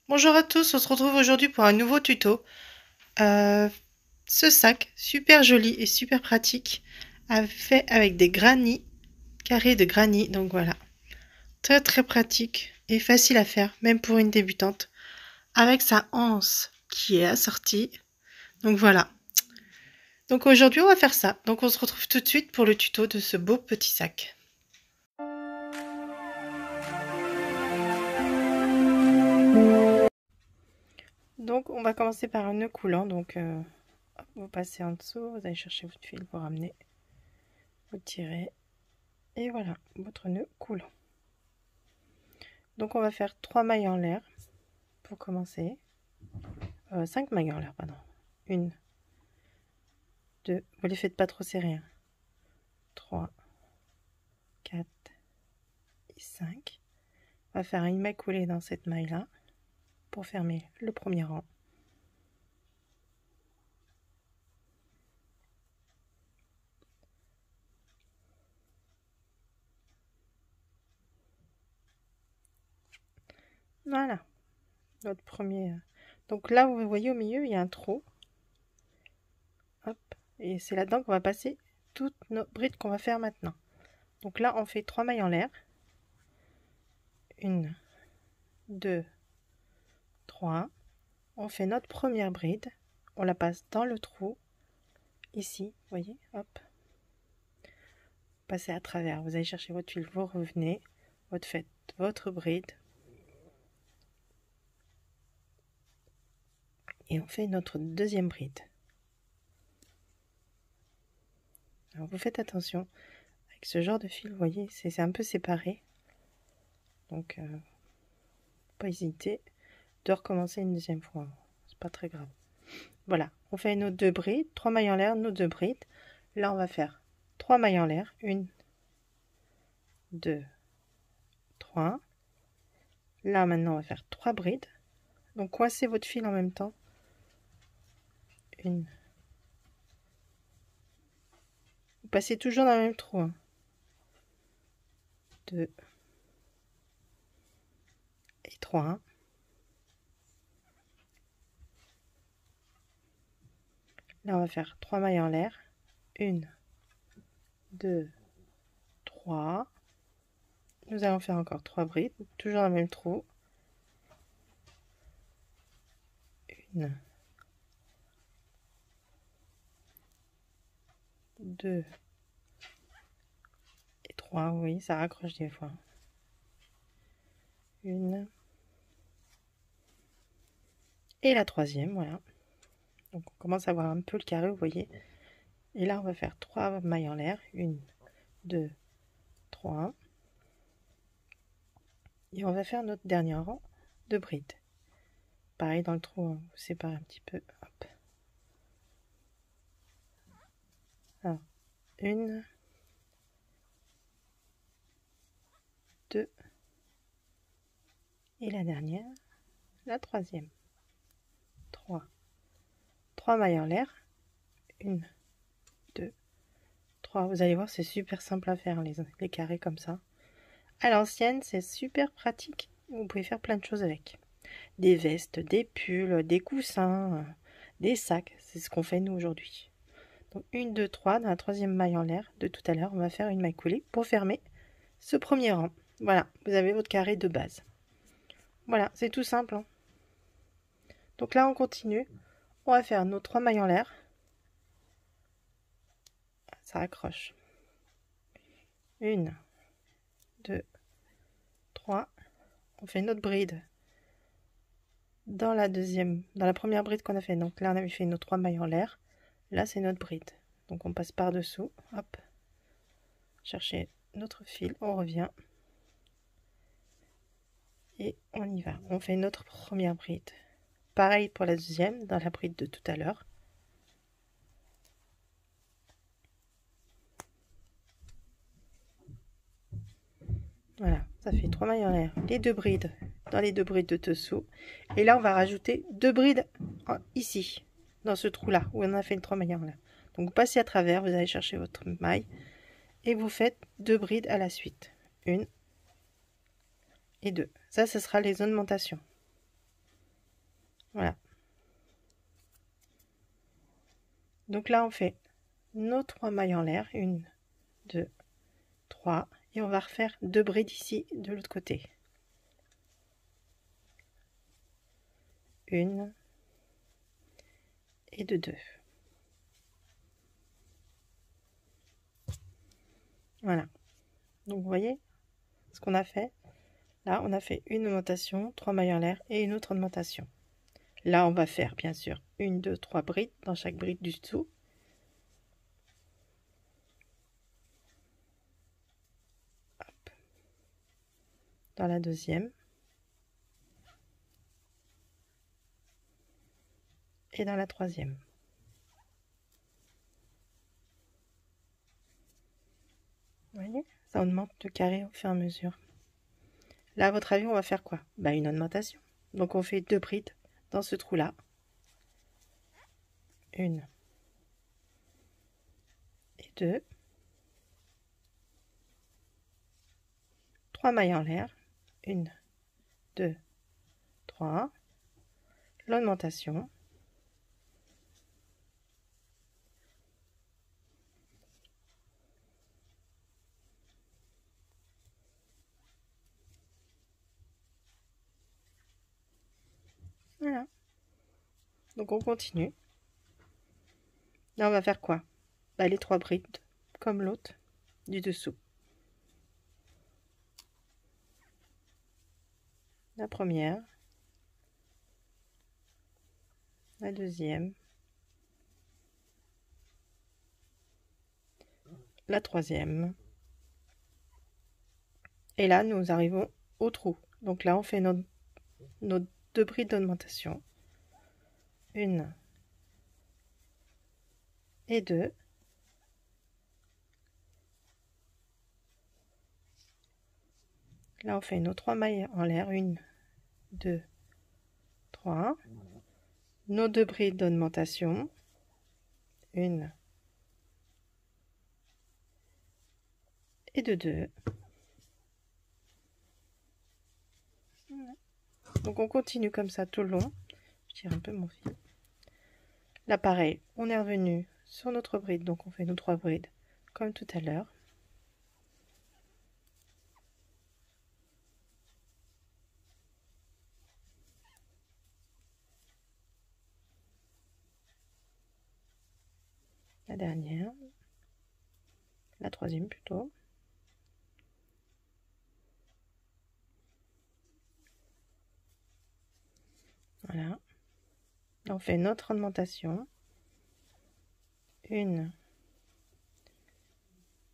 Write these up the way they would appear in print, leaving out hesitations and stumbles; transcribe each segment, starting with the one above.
Bonjour à tous, on se retrouve aujourd'hui pour un nouveau tuto. Euh, Ce sac, super joli et super pratique, fait avec des granits, carrés de granit, donc voilà. Très très pratique et facile à faire, même pour une débutante, avec sa anse qui est assortie. Donc voilà. Donc aujourd'hui on va faire ça. Donc on se retrouve tout de suite pour le tuto de ce beau petit sac. Donc on va commencer par un nœud coulant, donc vous passez en dessous, vous allez chercher votre fil pour ramener, vous tirez. Et voilà, votre nœud coulant. Donc on va faire 3 mailles en l'air pour commencer. 5 mailles en l'air, pardon. 1, 2, vous les faites pas trop serrées. 3, 4 et 5. On va faire une maille coulée dans cette maille-là pour fermer le premier rang. Voilà, notre premier. Donc là, vous voyez au milieu, il y a un trou. Hop, et c'est là-dedans qu'on va passer toutes nos brides qu'on va faire maintenant. Donc là, on fait 3 mailles en l'air. 1, 2, 3. On fait notre première bride. On la passe dans le trou. Ici, vous voyez, hop. Passez à travers. Vous allez chercher votre fil, vous revenez. Vous faites votre bride. Et on fait notre deuxième bride. Alors vous faites attention. Avec ce genre de fil, vous voyez, c'est un peu séparé. Donc, pas hésiter de recommencer une deuxième fois. C'est pas très grave. Voilà, on fait nos deux brides, 3 mailles en l'air, nos deux brides. Là, on va faire 3 mailles en l'air. 1, 2, 3. Là, maintenant, on va faire 3 brides. Donc, coincez votre fil en même temps. 1. Vous passez toujours dans le même trou. 2 et 3. Là, on va faire 3 mailles en l'air. 1, 2, 3. Nous allons faire encore 3 brides, toujours dans le même trou. 1, 2 et 3. Oui, ça raccroche des fois. 1. Et la troisième, voilà. Donc on commence à voir un peu le carré, vous voyez. Et là, on va faire 3 mailles en l'air. 1, 2, 3. Et on va faire notre dernier rang de brides. Pareil dans le trou, hein, vous séparez un petit peu. Hop. Alors, 1, 2, et la dernière, la troisième. 3. 3 mailles en l'air. 1, 2, 3. Vous allez voir, c'est super simple à faire, les carrés comme ça. À l'ancienne, c'est super pratique. Vous pouvez faire plein de choses avec. Des vestes, des pulls, des coussins, des sacs. C'est ce qu'on fait nous aujourd'hui. Donc 1, 2, 3. Dans la troisième maille en l'air de tout à l'heure, on va faire une maille coulée pour fermer ce premier rang. Voilà, vous avez votre carré de base. Voilà, c'est tout simple, hein. Donc là, on continue. On va faire nos 3 mailles en l'air. Ça accroche. 1, 2, 3. On fait notre bride dans la première bride qu'on a fait. Donc là, on avait fait nos 3 mailles en l'air. Là, c'est notre bride. Donc on passe par-dessous. Hop. Chercher notre fil. On revient. Et on y va. On fait notre première bride. Pareil pour la deuxième, dans la bride de tout à l'heure. Voilà, ça fait 3 mailles en l'air. Les deux brides dans les deux brides de dessous. Et là, on va rajouter 2 brides ici, dans ce trou-là, où on a fait une 3 mailles en l'air. Donc, vous passez à travers, vous allez chercher votre maille et vous faites 2 brides à la suite. 1 et 2. Ça, ce sera les augmentations. Voilà. Donc là, on fait nos 3 mailles en l'air. 1, 2, 3. Et on va refaire 2 brides ici de l'autre côté. 1 et 2. Voilà. Donc vous voyez ce qu'on a fait. Là, on a fait une augmentation, 3 mailles en l'air et une autre augmentation. Là, on va faire bien sûr 1, 2, 3 brides dans chaque bride du dessous. Hop. Dans la deuxième. Et dans la troisième. Vous voyez, ça augmente de carré au fur et à mesure. Là, à votre avis, on va faire quoi? Bah, une augmentation. Donc, on fait 2 brides dans ce trou-là. 1 et 2. 3 mailles en l'air. 1, 2, 3. L'augmentation. Voilà. Donc on continue. Là, on va faire quoi? Bah, les 3 brides, comme l'autre, du dessous. La première. La deuxième. La troisième. Et là, nous arrivons au trou. Donc là, on fait nos 2 brides d'augmentation. 1 et 2. Là, on fait nos 3 mailles en l'air. 1, 2, 3. Nos 2 brides d'augmentation. 1 et 2. Donc on continue comme ça tout le long. Je tire un peu mon fil. Là, pareil, on est revenu sur notre bride. Donc on fait nos 3 brides comme tout à l'heure. La dernière. La troisième plutôt. Voilà. On fait notre augmentation. 1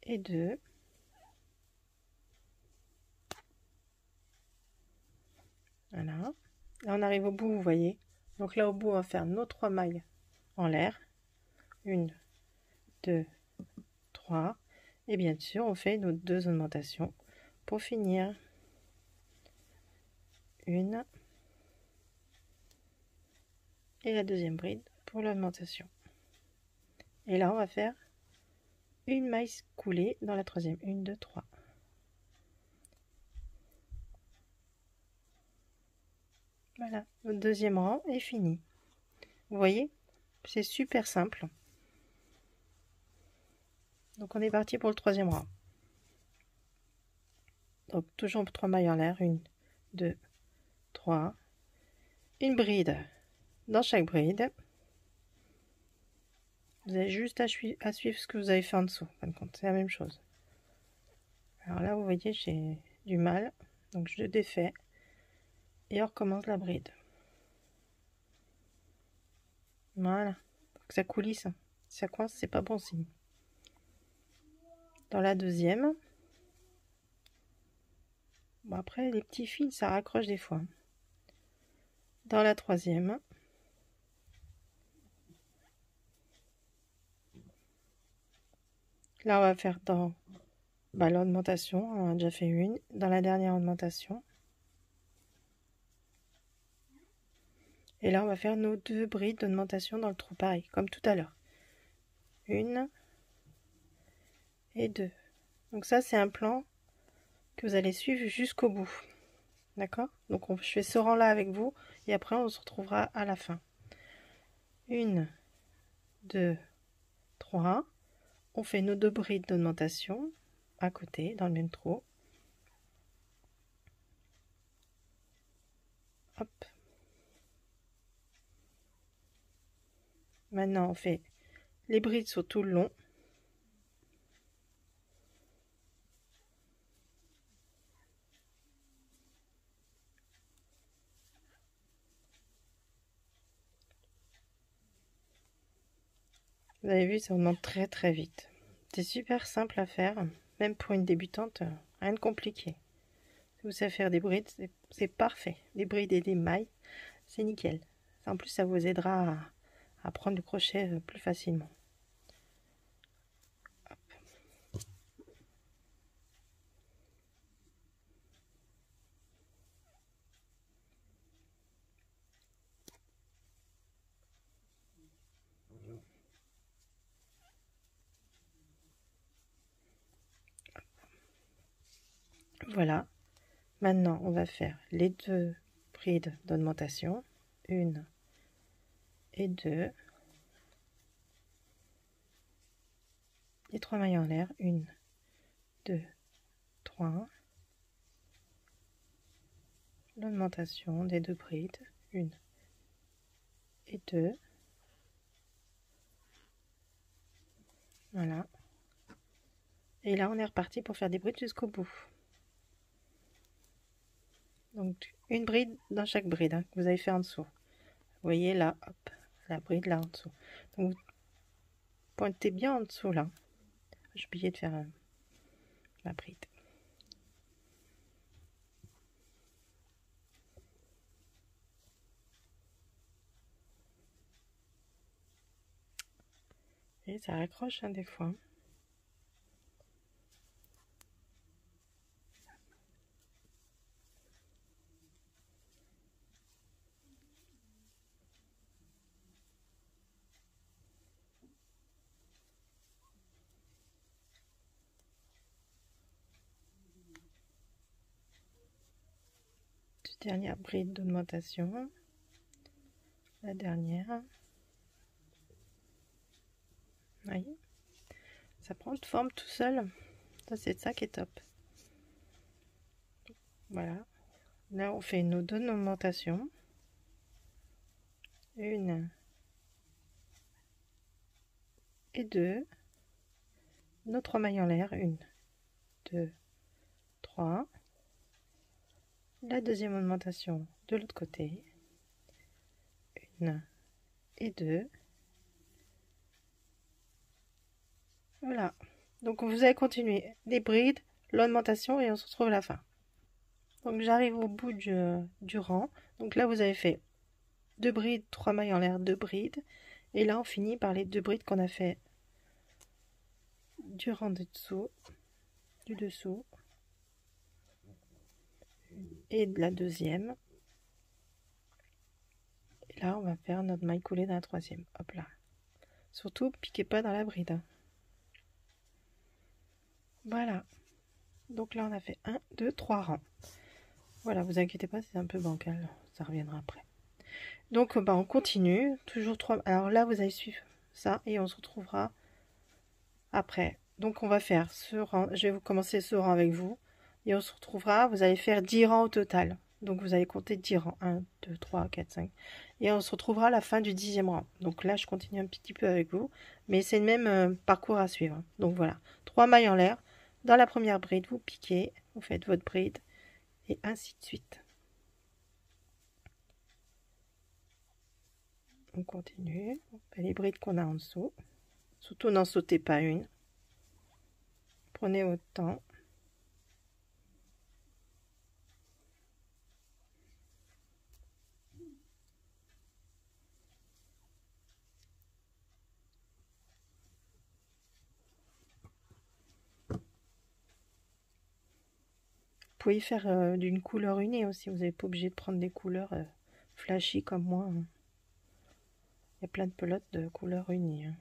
et 2. Voilà. Là, on arrive au bout, vous voyez. Donc là, au bout, on va faire nos 3 mailles en l'air. 1, 2, 3. Et bien sûr, on fait nos 2 augmentations pour finir. 1 et la deuxième bride pour l'augmentation. Et là, on va faire une maille coulée dans la troisième. 1, 2, 3. Voilà, notre deuxième rang est fini. Vous voyez, c'est super simple. Donc on est parti pour le troisième rang. Donc toujours 3 mailles en l'air. 1, 2, 3. Une bride dans chaque bride. Vous avez juste à suivre ce que vous avez fait en dessous. En fin de compte, c'est la même chose. Alors là, vous voyez, j'ai du mal. Donc je défais. Et on recommence la bride. Voilà. Donc ça coulisse. Si ça coince, c'est pas bon signe. Dans la deuxième. Bon, après, les petits fils, ça raccroche des fois. Dans la troisième. Là, on va faire dans l'augmentation. On a déjà fait une. Dans la dernière augmentation. Et là, on va faire nos 2 brides d'augmentation dans le trou, pareil, comme tout à l'heure. 1 et 2. Donc ça, c'est un plan que vous allez suivre jusqu'au bout. D'accord? Donc je fais ce rang là avec vous et après on se retrouvera à la fin. 1, 2, 3. On fait nos 2 brides d'augmentation à côté dans le même trou. Hop. Maintenant on fait les brides sur tout le long. Vous avez vu, ça augmente très très vite. C'est super simple à faire, même pour une débutante, rien de compliqué. Si vous savez faire des brides, c'est parfait. Des brides et des mailles, c'est nickel. En plus, ça vous aidera à prendre le crochet plus facilement. Voilà. Maintenant, on va faire les 2 brides d'augmentation. 1 et 2. Et 3 mailles en l'air. 1, 2, 3. L'augmentation des 2 brides. 1 et 2. Voilà. Et là, on est reparti pour faire des brides jusqu'au bout. Donc, une bride dans chaque bride hein, que vous avez fait en dessous. Vous voyez là, hop, la bride là en dessous. Donc, vous pointez bien en dessous là. J'ai oublié de faire la bride. Et ça raccroche hein, des fois. Dernière bride d'augmentation. La dernière. Vous voyez, ça prend de forme tout seul. Ça, c'est ça qui est top. Voilà. Là, on fait nos 2 augmentations. 1 et 2. Nos 3 mailles en l'air. 1, 2, 3. La deuxième augmentation de l'autre côté. 1 et 2. Voilà. Donc vous allez continuer les brides, l'augmentation et on se retrouve à la fin. Donc j'arrive au bout du rang. Donc là vous avez fait 2 brides, 3 mailles en l'air, 2 brides. Et là on finit par les 2 brides qu'on a fait du rang du dessous et de la deuxième. Et là on va faire notre maille coulée dans la troisième. Hop là. Surtout piquez pas dans la bride. Hein. Voilà. Donc là on a fait 1, 2, 3 rangs. Voilà, vous inquiétez pas, c'est un peu bancal, ça reviendra après. Donc bah, on continue, toujours 3. Alors là vous allez suivre ça et on se retrouvera après. Donc on va faire ce rang, je vais vous commencer ce rang avec vous et on se retrouvera, vous allez faire 10 rangs au total. Donc vous allez compter 10 rangs, 1, 2, 3, 4, 5. Et on se retrouvera à la fin du 10e rang. Donc là je continue un petit peu avec vous, mais c'est le même parcours à suivre. Donc voilà, 3 mailles en l'air. Dans la première bride, vous piquez, vous faites votre bride et ainsi de suite. On continue, on fait les brides qu'on a en dessous. Surtout n'en sautez pas une. Prenez votre temps. Vous pouvez faire d'une couleur unie aussi, vous n'êtes pas obligé de prendre des couleurs flashy comme moi. Hein. Il y a plein de pelotes de couleurs unies. Hein.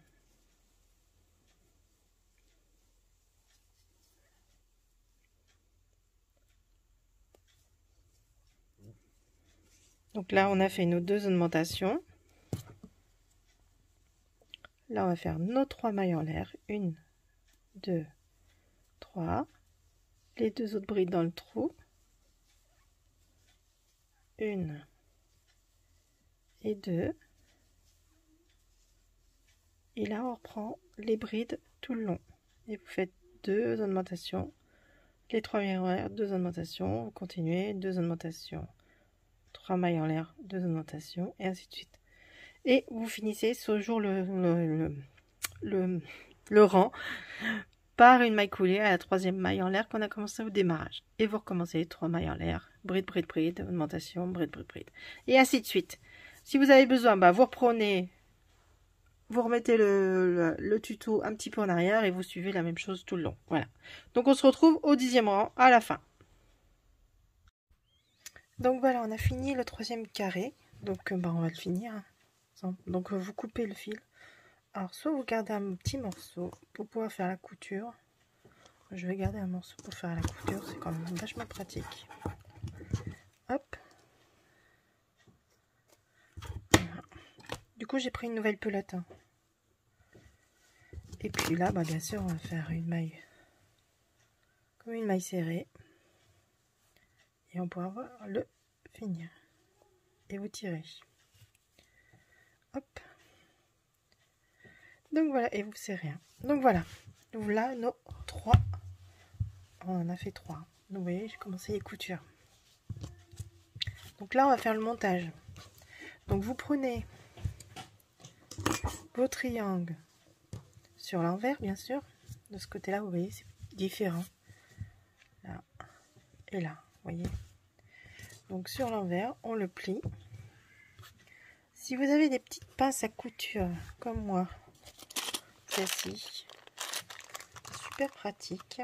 Donc là, on a fait nos 2 augmentations. Là, on va faire nos 3 mailles en l'air. 1, 2, 3. Les 2 autres brides dans le trou. 1 et 2. Et là, on reprend les brides tout le long. Et vous faites 2 augmentations. Les 3 mailles en l'air, 2 augmentations. Vous continuez, 2 augmentations. 3 mailles en l'air, 2 augmentations, et ainsi de suite. Et vous finissez toujours le rang par une maille coulée à la 3e maille en l'air qu'on a commencé au démarrage. Et vous recommencez 3 mailles en l'air, bride, bride, bride, augmentation, bride, bride, bride. Et ainsi de suite. Si vous avez besoin, vous reprenez, vous remettez le tuto un petit peu en arrière et vous suivez la même chose tout le long. Voilà. Donc on se retrouve au 10e rang à la fin. Donc voilà, on a fini le 3e carré. Donc on va le finir. Donc vous coupez le fil. Alors soit vous gardez un petit morceau pour pouvoir faire la couture. Je vais garder un morceau pour faire la couture, c'est quand même vachement pratique. Hop. Voilà. Du coup j'ai pris une nouvelle pelote. Et puis là, bien sûr, on va faire une maille comme une maille serrée. Et on pourra le finir. Et vous tirez. Hop. Donc voilà, et vous serrez. Donc voilà. Voilà nos 3. On en a fait 3. Donc vous voyez, j'ai commencé les coutures. Donc là, on va faire le montage. Donc vous prenez vos triangles sur l'envers, bien sûr. De ce côté-là, vous voyez, c'est différent. Là et là, vous voyez. Donc sur l'envers, on le plie. Si vous avez des petites pinces à couture, comme moi, celle-ci, super pratique.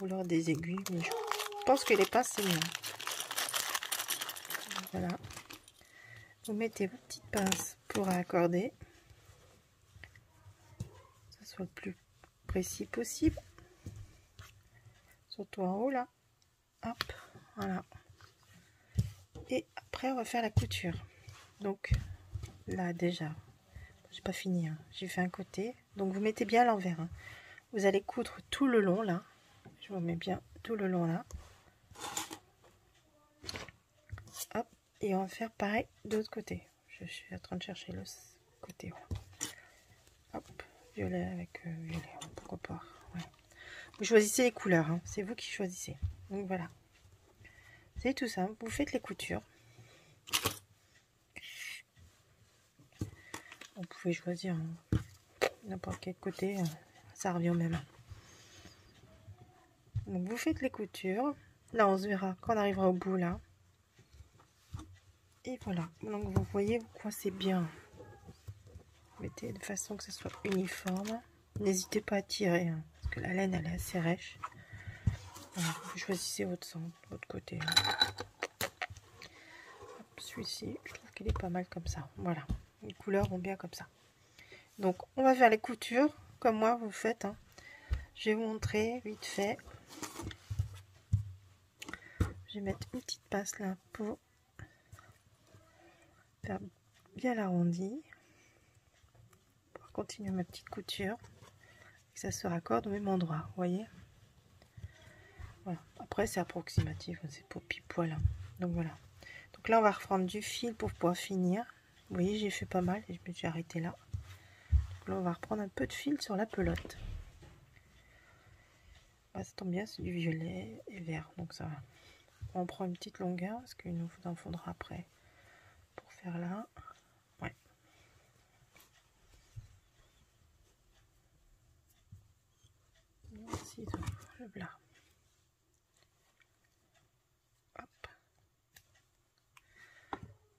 Ou alors des aiguilles, mais je pense que les pinces, c'est mieux. Voilà. Vous mettez vos petites pinces pour accorder. Que ce soit le plus précis possible. Surtout en haut, là. Hop, voilà. Et après, on va faire la couture. Donc, là, déjà, j'ai pas fini. J'ai fait un côté. Donc, vous mettez bien à l'envers. Vous allez coudre tout le long, là. Je vous mets bien tout le long, là. Hop, et on va faire pareil de l'autre côté. Je suis en train de chercher le côté. Hop, violet avec violet, pourquoi pas. Ouais. Vous choisissez les couleurs, c'est vous qui choisissez. Donc voilà. C'est tout simple, vous faites les coutures. Vous pouvez choisir n'importe quel côté, ça revient au même. Donc vous faites les coutures. Là, on se verra quand on arrivera au bout, là. Et voilà. Donc vous voyez, vous coincez bien. Vous mettez de façon que ce soit uniforme. N'hésitez pas à tirer, parce que la laine, elle est assez rêche. Voilà, vous choisissez votre centre, votre côté. Celui-ci, je trouve qu'il est pas mal comme ça. Voilà, les couleurs vont bien comme ça. Donc, on va faire les coutures, comme moi, vous faites. Je vais vous montrer vite fait. Je vais mettre une petite passe là pour faire bien l'arrondi. Pour continuer ma petite couture. Et que ça se raccorde au même endroit, vous voyez. Voilà. Après, c'est approximatif, c'est pour pile poil. Donc voilà. Donc là, on va reprendre du fil pour pouvoir finir. Vous voyez, j'ai fait pas mal et je me suis arrêtée là. Donc là, on va reprendre un peu de fil sur la pelote. Ah, ça tombe bien, c'est du violet et vert, donc ça va. On prend une petite longueur parce qu'il nous en faudra après pour faire là. Ouais. Ici, le blanc. Hop.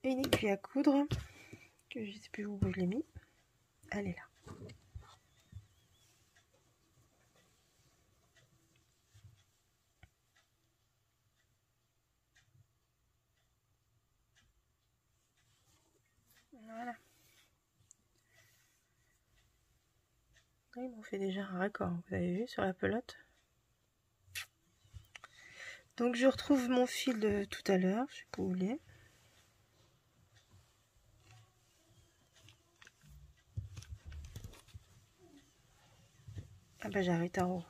Et une aiguille à coudre que je ne sais plus où je l'ai mis. Elle est là. Voilà. Ils m'ont fait déjà un raccord, vous avez vu, sur la pelote. Donc je retrouve mon fil de tout à l'heure, je sais pas où il est. Ah bah j'arrête en haut.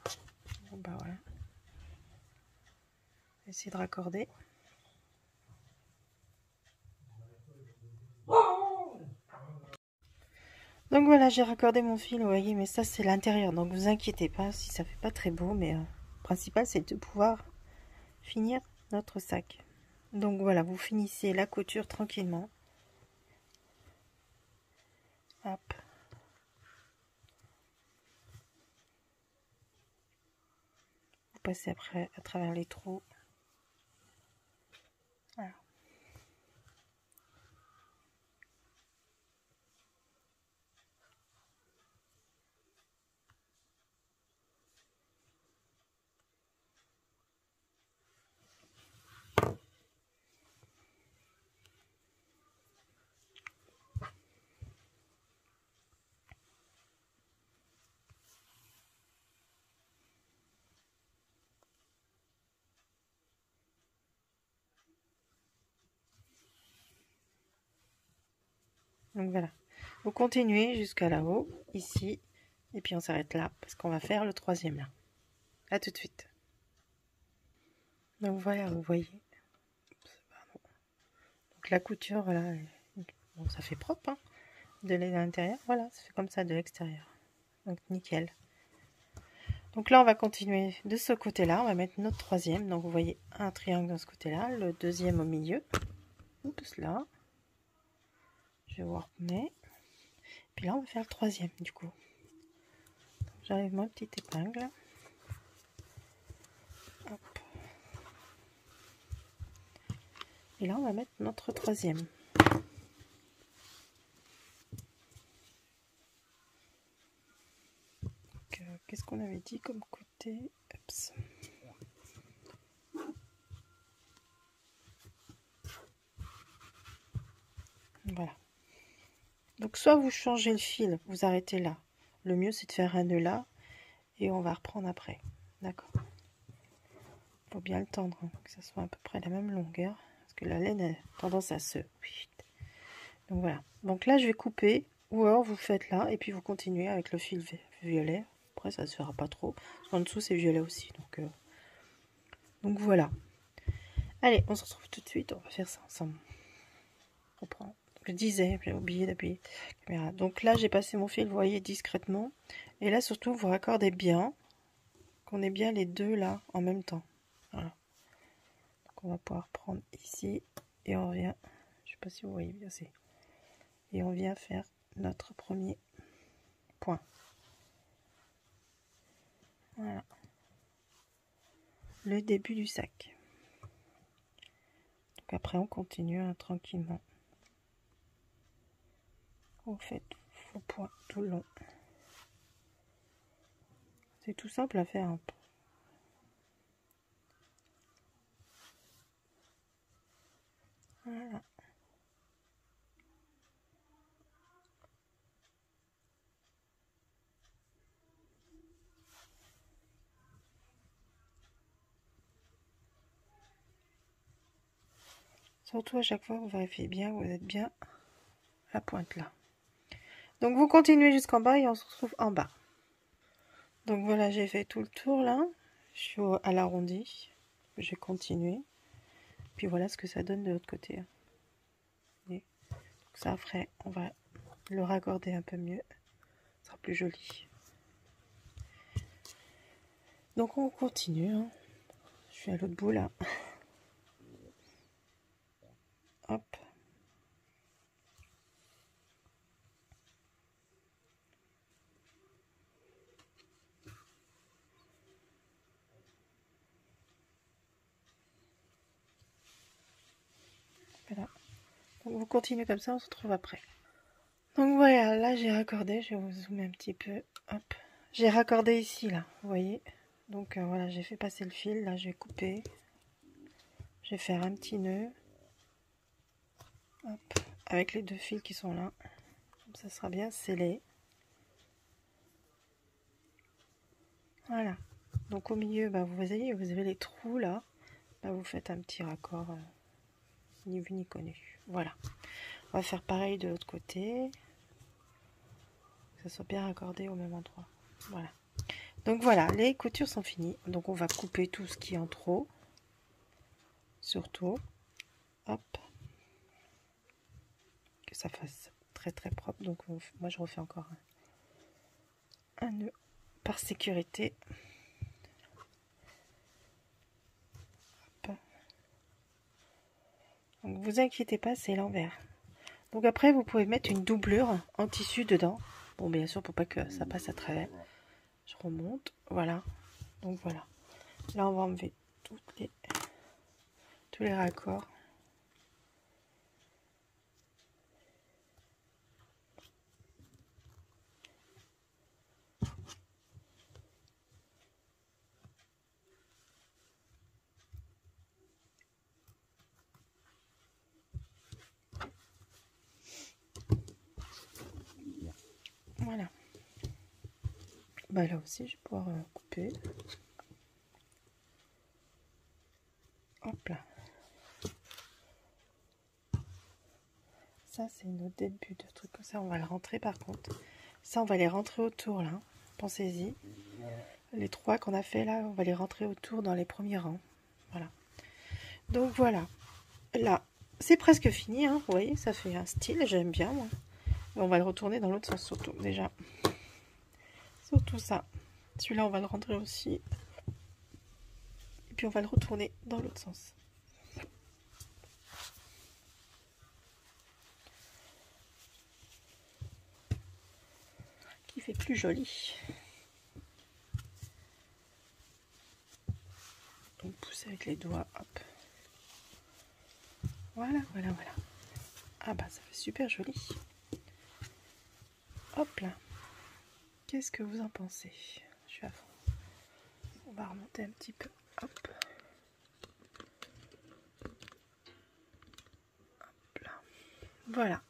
Bon bah voilà. Essayer de raccorder. Donc voilà, j'ai raccordé mon fil, vous voyez, mais ça c'est l'intérieur, donc vous inquiétez pas si ça fait pas très beau, mais le principal c'est de pouvoir finir notre sac. Donc voilà, vous finissez la couture tranquillement. Hop. Vous passez après à travers les trous. Voilà. Donc voilà, vous continuez jusqu'à là-haut, ici, et puis on s'arrête là, parce qu'on va faire le troisième là. À tout de suite. Donc voilà, vous voyez. Donc la couture, voilà, bon, ça fait propre, hein, de l'intérieur, voilà, ça fait comme ça de l'extérieur. Donc nickel. Donc là, on va continuer de ce côté-là, on va mettre notre troisième. Donc vous voyez un triangle dans ce côté-là, le deuxième au milieu. Oups, là. Je vais vous remettre. Puis là, on va faire le troisième, du coup. J'arrive ma petite épingle. Hop. Et là, on va mettre notre troisième. Qu'est-ce qu'on avait dit comme côté? Ups. Voilà. Donc, soit vous changez le fil, vous arrêtez là. Le mieux, c'est de faire un nœud là. Et on va reprendre après. D'accord? Il faut bien le tendre, hein, que ça soit à peu près la même longueur. Parce que la laine a tendance à se... Donc voilà. Donc là, je vais couper. Ou alors, vous faites là. Et puis, vous continuez avec le fil violet. Après, ça ne se fera pas trop. En dessous, c'est violet aussi. Donc voilà. Allez, on se retrouve tout de suite. On va faire ça ensemble. On reprend. Je disais, j'ai oublié d'appuyer la caméra. Donc là, j'ai passé mon fil, vous voyez, discrètement. Et là, surtout, vous raccordez bien. Qu'on ait bien les deux là en même temps. Voilà. Donc on va pouvoir prendre ici. Et on vient, je sais pas si vous voyez bien, c'est. Et on vient faire notre premier point. Voilà. Le début du sac. Donc après, on continue hein, tranquillement. Vous faites vos points tout le long. C'est tout simple à faire. Hein. Voilà. Surtout à chaque fois, vous vérifiez bien, vous êtes bien à la pointe là. Donc vous continuez jusqu'en bas et on se retrouve en bas. Donc voilà, j'ai fait tout le tour là. Je suis à l'arrondi. J'ai continué. Puis voilà ce que ça donne de l'autre côté. Et ça après, on va le raccorder un peu mieux. Ça sera plus joli. Donc on continue. Hein. Je suis à l'autre bout là. Hop. Voilà. Donc vous continuez comme ça, on se retrouve après. Donc voilà, là j'ai raccordé, je vais vous zoomer un petit peu. Hop. J'ai raccordé ici là, vous voyez. Donc voilà, j'ai fait passer le fil, là je vais couper. Je vais faire un petit nœud. Hop. Avec les deux fils qui sont là. Comme ça sera bien scellé. Voilà. Donc au milieu, bah, vous voyez, vous avez les trous là. Là, vous faites un petit raccord ni vu ni connu. Voilà. On va faire pareil de l'autre côté. Que ça soit bien raccordé au même endroit. Voilà. Donc voilà, les coutures sont finies. Donc on va couper tout ce qui est en trop. Surtout, hop, que ça fasse très très propre. Donc moi je refais encore un nœud par sécurité. Hop. Donc vous inquiétez pas, c'est l'envers. Donc après vous pouvez mettre une doublure en tissu dedans. Bon, bien sûr, pour pas que ça passe à travers. Je remonte, voilà. Donc voilà. Là on va enlever tous les raccords. Voilà. Bah là aussi je vais pouvoir couper. Hop là. Ça c'est notre début de truc comme ça. On va le rentrer par contre. Ça on va les rentrer autour là. Pensez-y. Les 3 qu'on a fait là, on va les rentrer autour dans les premiers rangs. Voilà. Donc voilà. Là, c'est presque fini. Hein. Vous voyez, ça fait un style. J'aime bien moi. Mais on va le retourner dans l'autre sens surtout déjà. Surtout ça. Celui-là on va le rentrer aussi. Et puis on va le retourner dans l'autre sens. Qui fait plus joli. Donc pousser avec les doigts, hop. Voilà, voilà, voilà. Ah bah ça fait super joli. Hop là. Qu'est-ce que vous en pensez? Je suis à fond. On va remonter un petit peu. Hop. Hop là. Voilà.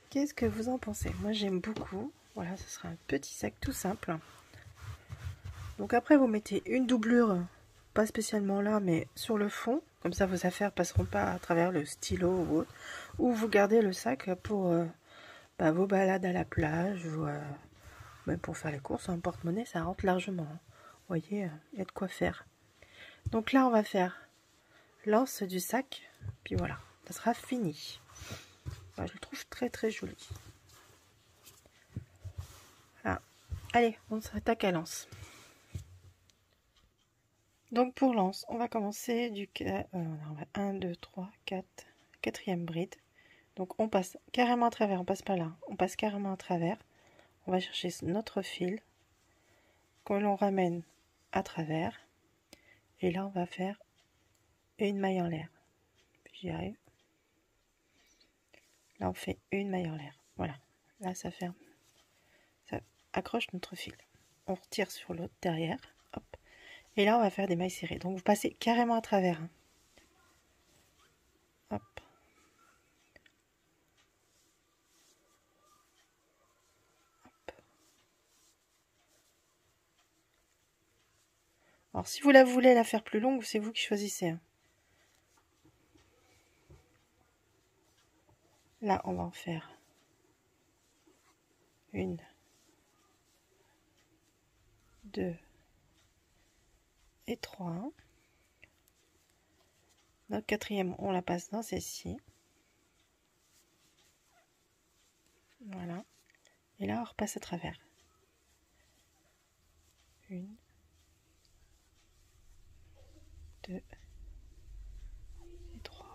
Qu'est-ce que vous en pensez? Moi j'aime beaucoup. Voilà, ce sera un petit sac tout simple. Donc après vous mettez une doublure, pas spécialement là, mais sur le fond. Comme ça vos affaires passeront pas à travers le stylo ou autre. Ou vous gardez le sac pour vos balades à la plage ou même pour faire les courses. Un porte-monnaie ça rentre largement. Hein. Vous voyez, il y a de quoi faire. Donc là on va faire l'anse du sac. Puis voilà, ça sera fini. Enfin, je le trouve très très joli. Voilà. Allez, on s'attaque à l'anse. Donc pour l'anse, on va commencer du 1, 2, 3, 4, quatrième bride. Donc on passe carrément à travers, on passe pas là, on passe carrément à travers. On va chercher notre fil que l'on ramène à travers. Et là on va faire une maille en l'air. J'y arrive. Là on fait une maille en l'air. Voilà. Là ça ferme. Ça accroche notre fil. On retire sur l'autre derrière. Hop. Et là on va faire des mailles serrées. Donc vous passez carrément à travers. Hein. Hop. Alors si vous la voulez la faire plus longue, c'est vous qui choisissez. Hein. Là, on va en faire une, 2 et 3. Notre quatrième, on la passe dans celle-ci. Voilà. Et là, on repasse à travers. 1, 2 et 3.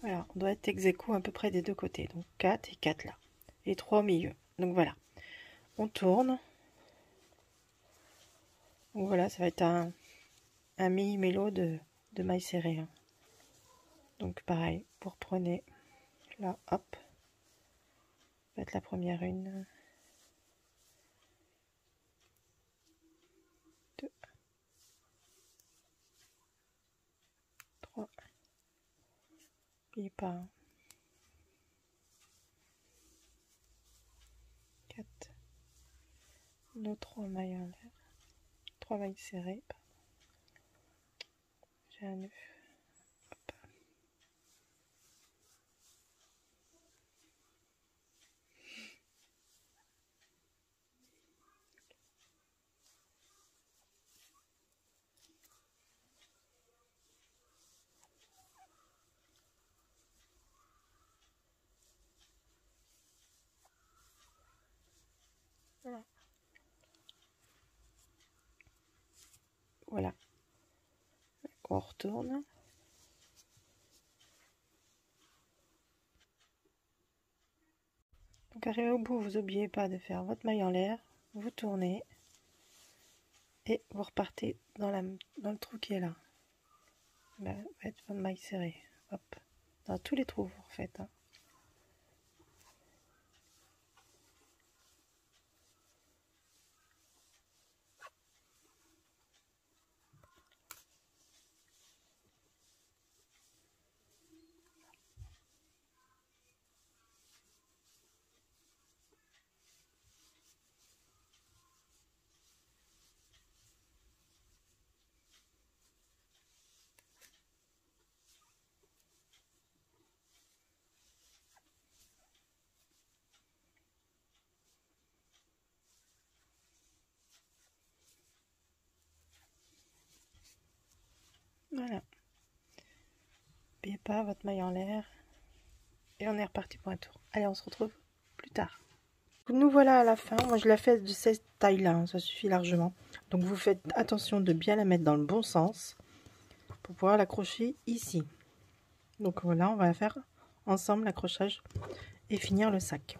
Voilà, on doit être ex aequo à peu près des deux côtés. Donc 4 et 4 là. Et 3 au milieu. Donc voilà. On tourne. Donc voilà, ça va être un mi-mélo de mailles serrées. Hein. Donc pareil, vous reprenez là, hop. Faites la première 1. 2. 3. N'oubliez pas. Hein. 4. Nos 3 mailles en l'air. 3 mailles serrées. J'ai un nœud. Hop. Voilà. Voilà. On retourne. Donc arrivé au bout, vous n'oubliez pas de faire votre maille en l'air, vous tournez et vous repartez dans le trou qui est là. Faites votre maille serrée. Hop. Dans tous les trous, vous refaites. Hein. Voilà. N'oubliez pas votre maille en l'air. Et on est reparti pour un tour. Allez, on se retrouve plus tard. Nous voilà à la fin. Moi, je la fais de cette taille-là. Hein, ça suffit largement. Donc, vous faites attention de bien la mettre dans le bon sens pour pouvoir l'accrocher ici. Donc, voilà, on va faire ensemble l'accrochage et finir le sac.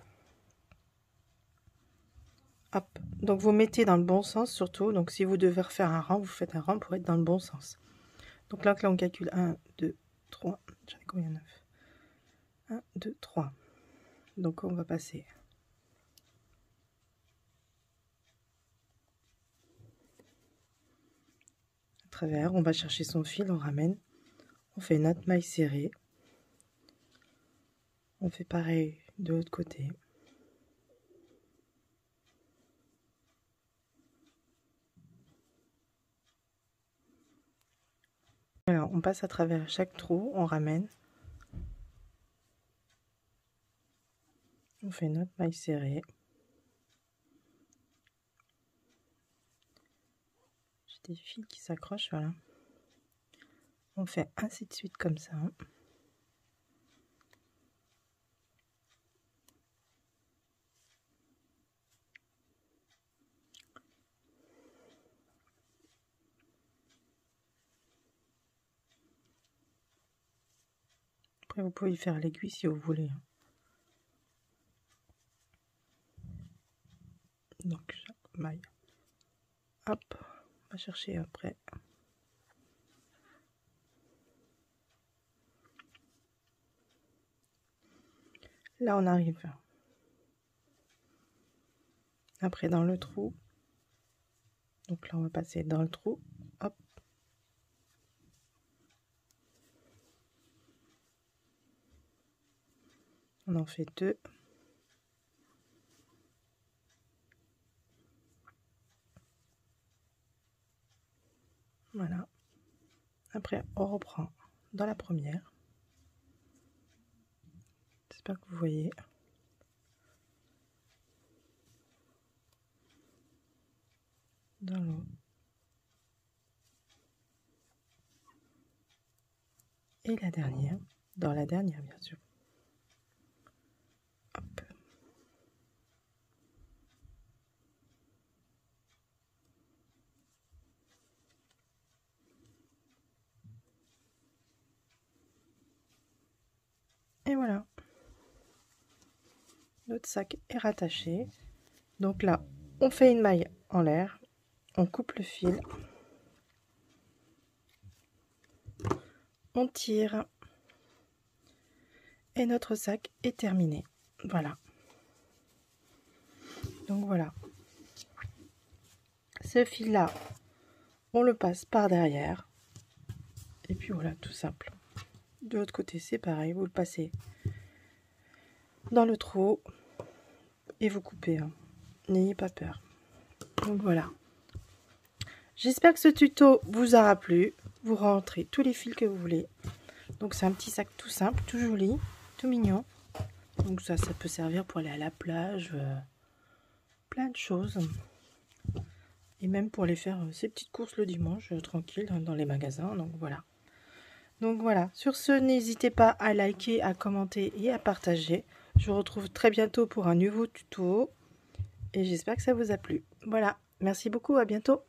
Hop. Donc, vous mettez dans le bon sens surtout. Donc, si vous devez refaire un rang, vous faites un rang pour être dans le bon sens. Donc, là, on calcule 1, 2, 3. J'en ai combien? 9. 1, 2, 3. Donc, on va passer à travers. On va chercher son fil, on ramène. On fait notre maille serrée. On fait pareil de l'autre côté. Voilà, on passe à travers chaque trou, on ramène. On fait notre maille serrée. J'ai des fils qui s'accrochent, voilà. On fait ainsi de suite comme ça. Après, vous pouvez faire l'aiguille si vous voulez. Donc, maille. Hop, on va chercher après. Là, on arrive. Après, dans le trou. Donc là, on va passer dans le trou. Hop. On en fait 2. Voilà. Après, on reprend dans la première. J'espère que vous voyez. Dans l'autre. Et la dernière. Dans la dernière, bien sûr. Hop. Et voilà. Notre sac est rattaché. Donc là, on fait une maille en l'air. On coupe le fil. On tire. Et notre sac est terminé. Voilà. Donc voilà. Ce fil-là, on le passe par derrière. Et puis voilà, tout simple. De l'autre côté, c'est pareil. Vous le passez dans le trou. Et vous coupez. Hein. N'ayez pas peur. Donc voilà. J'espère que ce tuto vous aura plu. Vous rentrez tous les fils que vous voulez. Donc c'est un petit sac tout simple, tout joli, tout mignon. Donc ça peut servir pour aller à la plage. Plein de choses. Et même pour aller faire ces petites courses le dimanche, tranquille, dans les magasins. Donc voilà. Donc voilà. Sur ce, n'hésitez pas à liker, à commenter et à partager. Je vous retrouve très bientôt pour un nouveau tuto. et j'espère que ça vous a plu. Voilà, merci beaucoup, à bientôt.